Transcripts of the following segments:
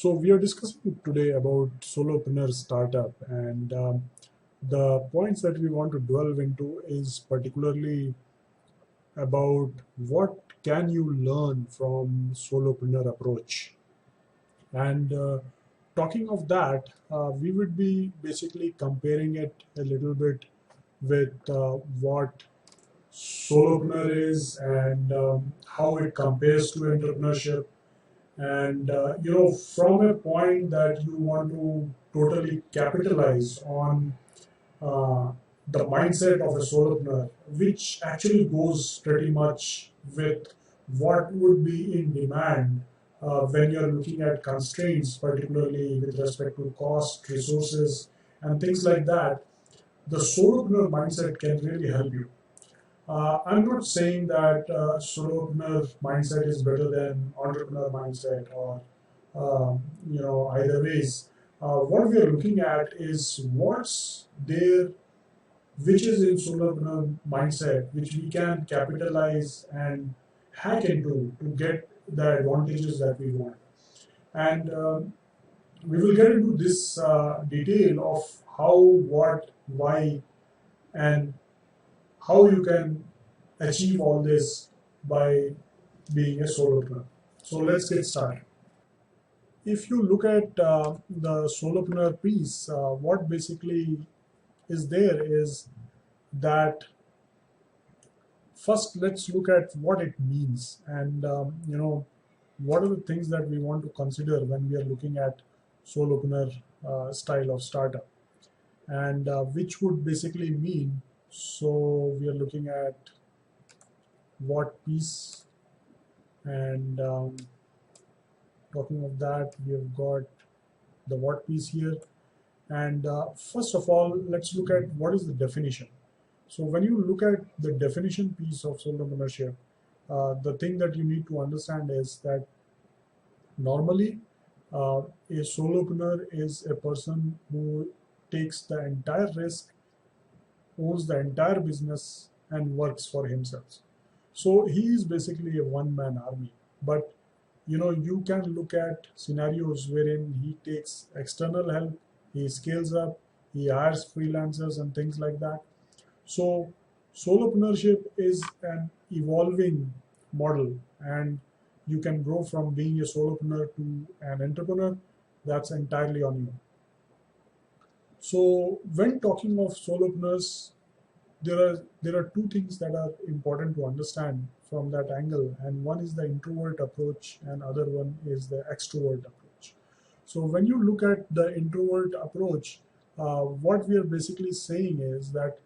So we are discussing today about Solopreneur startup, and the points that we want to delve into is particularly about what can you learn from Solopreneur approach. And talking of that, we would be basically comparing it a little bit with what Solopreneur is and how it compares to entrepreneurship and from a point that you want to totally capitalize on uh, the mindset of a solopreneur, which actually goes pretty much with what would be in demand when you're looking at constraints, particularly with respect to cost, resources, and things like that. The solopreneur mindset can really help you. I'm not saying that solopreneur mindset is better than entrepreneur mindset or either ways. What we are looking at is what's there, which is in solopreneur mindset, which we can capitalize and hack into to get the advantages that we want. And we will get into this detail of how, what, why, and how you can achieve all this by being a solopreneur. So let's get started. If you look at the solopreneur piece, what basically is there is that first let's look at what it means and what are the things that we want to consider when we are looking at solopreneur style of startup and which would basically mean so we are looking at what piece and talking of that, we have got the what piece here. And first of all, let's look at what is the definition. So when you look at the definition piece of solopreneurship, the thing that you need to understand is that normally a solopreneur is a person who takes the entire risk, owns the entire business, and works for himself. So he is basically a one-man army. But you can look at scenarios wherein he takes external help, he scales up, he hires freelancers and things like that. So solopreneurship is an evolving model, and you can grow from being a solopreneur to an entrepreneur. That's entirely on you. So when talking of solopreneurs, there are two things that are important to understand from that angle, and one is the introvert approach and other one is the extrovert approach. So when you look at the introvert approach, what we are basically saying is that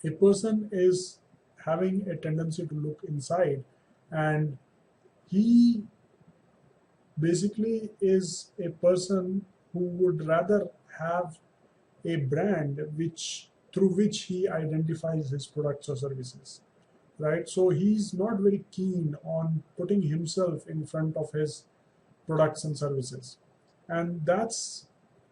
a person is having a tendency to look inside, and he basically is a person who would rather have a brand which through which he identifies his products or services, right? So he's not very keen on putting himself in front of his products and services, and that's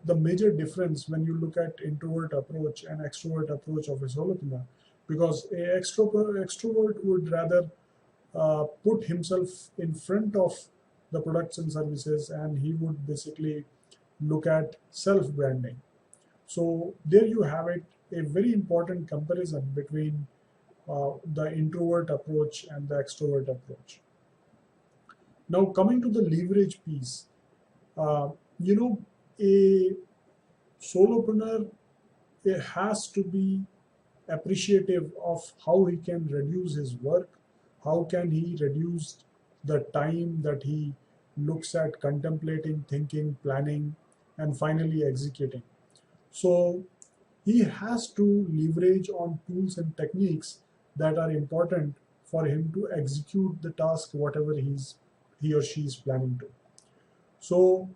the major difference when you look at introvert approach and extrovert approach of a solopreneur, because a extrovert would rather put himself in front of the products and services, and he would basically look at self branding. So there you have it, a very important comparison between the introvert approach and the extrovert approach. Now coming to the leverage piece, uh, you know, a solopreneur has to be appreciative of how he can reduce his work, how can he reduce the time that he looks at contemplating, thinking, planning, and finally executing. So he has to leverage on tools and techniques that are important for him to execute the task, whatever he or she is planning to. So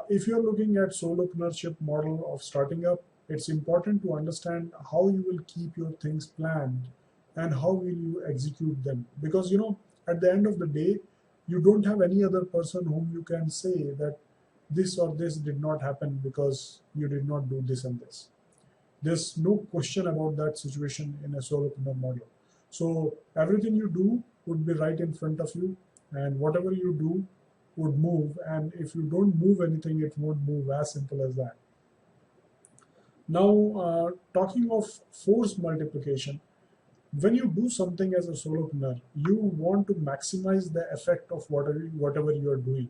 if you're looking at solopreneurship model of starting up, it's important to understand how you will keep your things planned and how will you execute them. Because at the end of the day, you don't have any other person whom you can say that this or this did not happen because you did not do this and this. There's no question about that situation in a solopreneur model. So everything you do would be right in front of you, and whatever you do would move, and if you don't move anything, it won't move. As simple as that. Now, talking of force multiplication, when you do something as a solopreneur, you want to maximize the effect of whatever you are doing.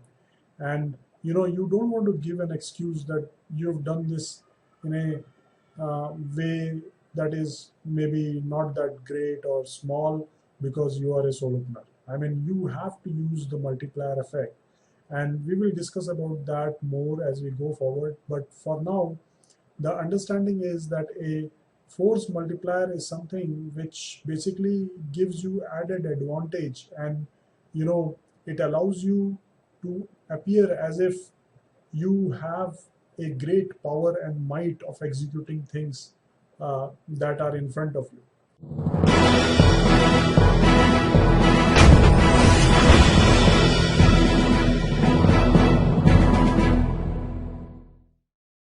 And you don't want to give an excuse that you've done this in a way that is maybe not that great or small because you are a solopreneur. I mean, you have to use the multiplier effect, and we will discuss about that more as we go forward. But for now, the understanding is that a force multiplier is something which basically gives you added advantage, and it allows you to appear as if you have a great power and might of executing things that are in front of you.